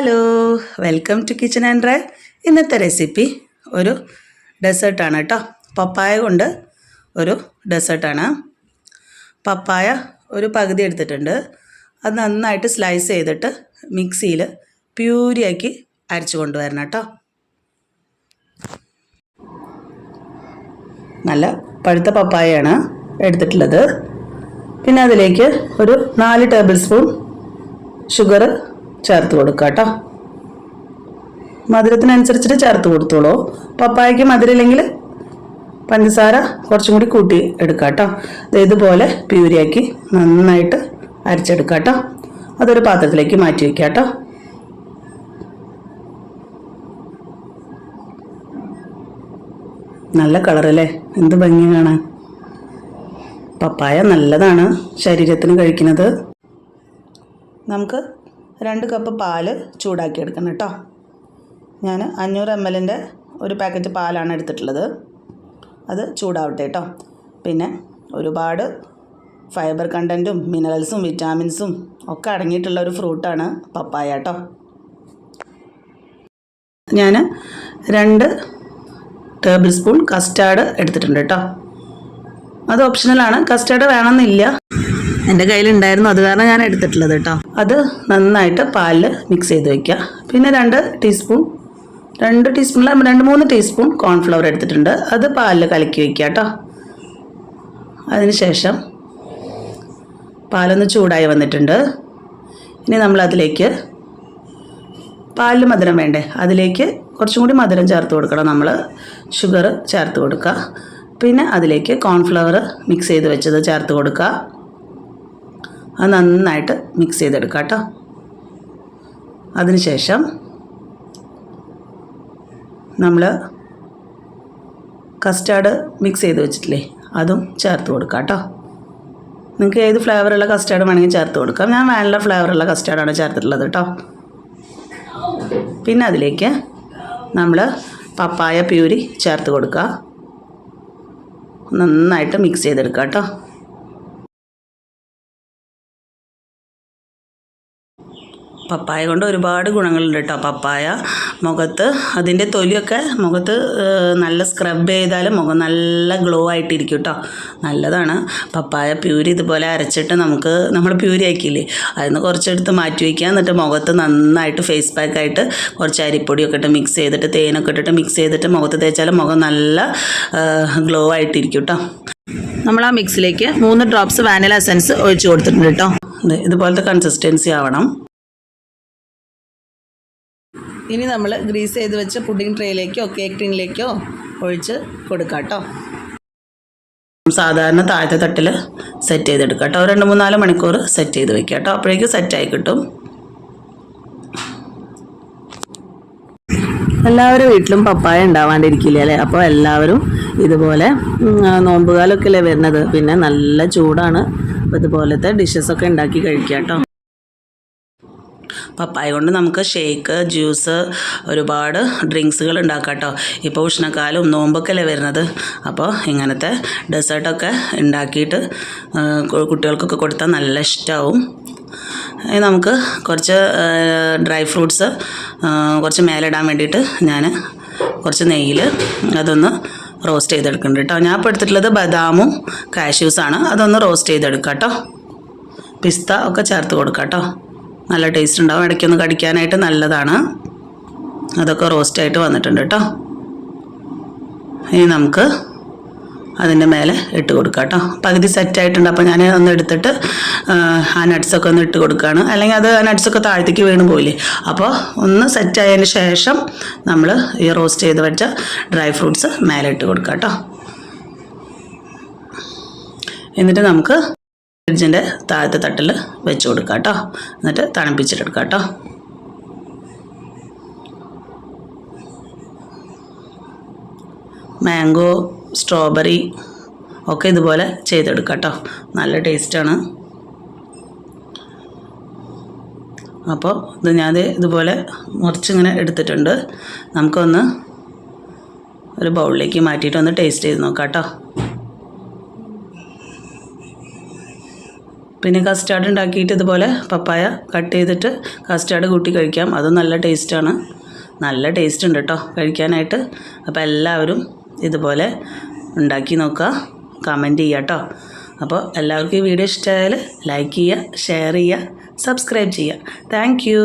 Hello, welcome to kitchen and drive. ഇന്നത്തെ recipe ഒരു ഡെസേർട്ടാണ് കേട്ടോ. പപ്പായ കൊണ്ട് ഒരു ഡെസേർട്ടാണ്. പപ്പായ ഒരു പകുതി എടുത്തിട്ടുണ്ട്. അത് നന്നായിട്ട് സ്ലൈസ് ചെയ്തിട്ട് മിക്സിയിൽ പ്യൂരിയാക്കി അരച്ച് കൊണ്ടുവരണം കേട്ടോ. നല്ല പഴുത്ത പപ്പായയാണ് എടുത്തിട്ടുള്ളത്. പിന്നെ അതിലേക്ക് ഒരു 4 ടേബിൾ സ്പൂൺ ഷുഗർ ചേർത്ത് കൊടുക്കുക കേട്ടോ. മധുരത്തിനനുസരിച്ചിട്ട് ചേർത്ത് കൊടുത്തോളൂ. പപ്പായയ്ക്ക് മധുരമില്ലെങ്കിൽ പഞ്ചസാര കുറച്ചും കൂടി കൂട്ടി എടുക്കുക കേട്ടോ. ഇതുപോലെ പ്യൂരിയാക്കി നന്നായിട്ട് അരച്ചെടുക്കുക കേട്ടോ. അതൊരു പാത്രത്തിലേക്ക് മാറ്റി വയ്ക്കുക കേട്ടോ. നല്ല കളറല്ലേ, എന്ത് ഭംഗി കാണാൻ. പപ്പായ നല്ലതാണ് ശരീരത്തിന് കഴിക്കുന്നത്. നമുക്ക് 2 കപ്പ് പാല് ചൂടാക്കി എടുക്കണം കേട്ടോ. ഞാൻ 500 ml ഒരു പാക്കറ്റ് പാലാണ് എടുത്തിട്ടുള്ളത്. അത് ചൂടാവട്ടെ കേട്ടോ. പിന്നെ ഒരുപാട് ഫൈബർ കണ്ടൻറ്റും മിനറൽസും വിറ്റാമിൻസും ഒക്കെ അടങ്ങിയിട്ടുള്ള ഒരു ഫ്രൂട്ടാണ് പപ്പായ കേട്ടോ. ഞാൻ 2 ടേബിൾ സ്പൂൺ കസ്റ്റാർഡ് എടുത്തിട്ടുണ്ട് കേട്ടോ. അത് ഓപ്ഷണലാണ്, കസ്റ്റാർഡ് വേണമെന്നില്ല. എൻ്റെ കയ്യിലുണ്ടായിരുന്നു, അത് കാരണം ഞാൻ എടുത്തിട്ടുള്ളത് കേട്ടോ. അത് നന്നായിട്ട് പാലിൽ മിക്സ് ചെയ്ത് വയ്ക്കുക. പിന്നെ 2 ടീസ്പൂണിൽ 2-3 ടീസ്പൂൺ കോൺഫ്ലവർ എടുത്തിട്ടുണ്ട്. അത് പാലിൽ കലക്കി വയ്ക്കുക കേട്ടോ. അതിനുശേഷം പാലൊന്ന് ചൂടായി വന്നിട്ടുണ്ട്. ഇനി നമ്മളതിലേക്ക് പാലിൽ മധുരം വേണ്ടേ, അതിലേക്ക് കുറച്ചും കൂടി മധുരം ചേർത്ത് കൊടുക്കണം. നമ്മൾ ഷുഗർ ചേർത്ത് കൊടുക്കുക. പിന്നെ അതിലേക്ക് കോൺഫ്ലവർ മിക്സ് ചെയ്ത് വെച്ചത് ചേർത്ത് കൊടുക്കുക. അത് നന്നായിട്ട് മിക്സ് ചെയ്തെടുക്കുക കേട്ടോ. അതിനുശേഷം നമ്മൾ കസ്റ്റാർഡ് മിക്സ് ചെയ്ത് വെച്ചിട്ടില്ലേ, അതും ചേർത്ത് കൊടുക്കുക കേട്ടോ. നിങ്ങൾക്ക് ഏത് ഫ്ലേവറുള്ള കസ്റ്റാർഡ് വേണമെങ്കിൽ ചേർത്ത് കൊടുക്കാം. ഞാൻ വാനില ഫ്ലേവറുള്ള കസ്റ്റാർഡാണ് ചേർത്തിട്ടുള്ളത് കേട്ടോ. പിന്നെ അതിലേക്ക് നമ്മൾ പപ്പായ പ്യൂരി ചേർത്ത് കൊടുക്കുക. നന്നായിട്ട് മിക്സ് ചെയ്തെടുക്കുക കേട്ടോ. പപ്പായ കൊണ്ട് ഒരുപാട് ഗുണങ്ങളുണ്ട് കേട്ടോ. പപ്പായ മുഖത്ത് അതിൻ്റെ തൊലിയൊക്കെ മുഖത്ത് നല്ല സ്ക്രബ് ചെയ്താൽ മുഖം നല്ല ഗ്ലോ ആയിട്ടിരിക്കും കേട്ടോ. നല്ലതാണ്. പപ്പായ പ്യൂരി ഇതുപോലെ അരച്ചിട്ട് നമ്മൾ പ്യൂരി ആക്കിയില്ലേ, അതിന് കുറച്ചെടുത്ത് മാറ്റി വയ്ക്കുക. എന്നിട്ട് മുഖത്ത് നന്നായിട്ട് ഫേസ് പാക്കായിട്ട് കുറച്ച് അരിപ്പൊടിയൊക്കെ ഇട്ട് മിക്സ് ചെയ്തിട്ട് തേനൊക്കെ ഇട്ടിട്ട് മിക്സ് ചെയ്തിട്ട് മുഖത്ത് തേച്ചാൽ മുഖം നല്ല ഗ്ലോ ആയിട്ടിരിക്കും കേട്ടോ. നമ്മൾ ആ മിക്സിലേക്ക് 3 ഡ്രോപ്സ് വാനില എസൻസ് ഒഴിച്ച് കൊടുത്തിട്ടുണ്ട് കേട്ടോ. ഇതുപോലത്തെ കൺസിസ്റ്റൻസി ആവണം. ഇനി നമ്മൾ ഗ്രീസ് ചെയ്ത് വെച്ച പുഡിംഗ് ട്രേയിലേക്കോ കേക്ക് ടിന്നിലേക്കോ ഒഴിച്ച് കൊടുക്കാം കേട്ടോ. സാധാരണ താഴത്തെ തട്ടിൽ സെറ്റ് ചെയ്തെടുക്കാം കേട്ടോ. 2-3-4 മണിക്കൂർ സെറ്റ് ചെയ്ത് വെക്കാം കേട്ടോ. അപ്പോഴേക്കും സെറ്റായി കിട്ടും. എല്ലാവരും വീട്ടിലും പപ്പായ ഉണ്ടാവാണ്ടിരിക്കില്ല അല്ലേ. അപ്പോൾ എല്ലാവരും ഇതുപോലെ നോമ്പുകാലൊക്കെ അല്ലേ വരുന്നത്, പിന്നെ നല്ല ചൂടാണ്. അപ്പോൾ ഇതുപോലത്തെ ഡിഷസൊക്കെ ഉണ്ടാക്കി കഴിക്കാം കേട്ടോ. പപ്പായ കൊണ്ട് നമുക്ക് ഷേക്ക്, ജ്യൂസ്, ഒരുപാട് ഡ്രിങ്ക്സുകൾ ഉണ്ടാക്കാം കേട്ടോ. ഇപ്പോൾ ഉഷ്ണക്കാലവും നോമ്പൊക്കെ അല്ലേ വരുന്നത്. അപ്പോൾ ഇങ്ങനത്തെ ഡെസേർട്ടൊക്കെ ഉണ്ടാക്കിയിട്ട് കുട്ടികൾക്കൊക്കെ കൊടുത്താൽ നല്ല ഇഷ്ടമാവും. നമുക്ക് കുറച്ച് ഡ്രൈ ഫ്രൂട്ട്സ് കുറച്ച് മേലിടാൻ വേണ്ടിയിട്ട് ഞാൻ കുറച്ച് നെയ്യിൽ അതൊന്ന് റോസ്റ്റ് ചെയ്തെടുക്കുന്നുണ്ട് കേട്ടോ. ഞാൻ ഇപ്പോൾ എടുത്തിട്ടുള്ളത് ബദാമും കാഷ്യൂസാണ്. അതൊന്ന് റോസ്റ്റ് ചെയ്തെടുക്കാം കേട്ടോ. പിസ്ത ഒക്കെ ചേർത്ത് കൊടുക്കാം കേട്ടോ. നല്ല ടേസ്റ്റ് ഉണ്ടാവും. ഇടയ്ക്കൊന്ന് കടിക്കാനായിട്ട് നല്ലതാണ്. അതൊക്കെ റോസ്റ്റായിട്ട് വന്നിട്ടുണ്ട് കേട്ടോ. ഇനി നമുക്ക് അതിൻ്റെ മേലെ ഇട്ട് കൊടുക്കാം കേട്ടോ. പകുതി സെറ്റായിട്ടുണ്ട്. അപ്പോൾ ഞാൻ ഒന്ന് എടുത്തിട്ട് ആ നട്ട്സൊക്കെ ഒന്ന് ഇട്ട് കൊടുക്കുകയാണ്. അല്ലെങ്കിൽ അത് ആ നട്ട്സൊക്കെ താഴത്തേക്ക് വീണ് പോയില്ലേ. അപ്പോൾ ഒന്ന് സെറ്റായതിന് ശേഷം നമ്മൾ ഈ റോസ്റ്റ് ചെയ്ത് വെച്ച ഡ്രൈ ഫ്രൂട്ട്സ് മേലെ ഇട്ട് കൊടുക്കാം കേട്ടോ. എന്നിട്ട് നമുക്ക് ഫ്രിഡ്ജിൻ്റെ താഴത്തെ തട്ടിൽ വെച്ച് കൊടുക്കാം കേട്ടോ. എന്നിട്ട് തണുപ്പിച്ചിട്ടെടുക്കാം കേട്ടോ. മാംഗോ, സ്ട്രോബെറി ഒക്കെ ഇതുപോലെ ചെയ്തെടുക്കാം കേട്ടോ. നല്ല ടേസ്റ്റാണ്. അപ്പോൾ ഞാൻ ഇതുപോലെ മുറിച്ചിങ്ങനെ എടുത്തിട്ടുണ്ട്. നമുക്കൊന്ന് ഒരു ബൗളിലേക്ക് മാറ്റിയിട്ട് ഒന്ന് ടേസ്റ്റ് ചെയ്ത് നോക്കാം കേട്ടോ. പിന്നെ കസ്റ്റാർഡ് ഉണ്ടാക്കിയിട്ട് ഇതുപോലെ പപ്പായ കട്ട് ചെയ്തിട്ട് കസ്റ്റാർഡ് കൂട്ടി കഴിക്കാം. അതും നല്ല ടേസ്റ്റാണ്. നല്ല ടേസ്റ്റ് ഉണ്ട് കേട്ടോ കഴിക്കാനായിട്ട്. അപ്പോൾ എല്ലാവരും ഇതുപോലെ ഉണ്ടാക്കി നോക്കുക, കമൻറ്റ് ചെയ്യുക കേട്ടോ. അപ്പോൾ എല്ലാവർക്കും ഈ വീഡിയോ ഇഷ്ടമായാൽ ലൈക്ക് ചെയ്യുക, ഷെയർ ചെയ്യുക, സബ്സ്ക്രൈബ് ചെയ്യുക. Thank you.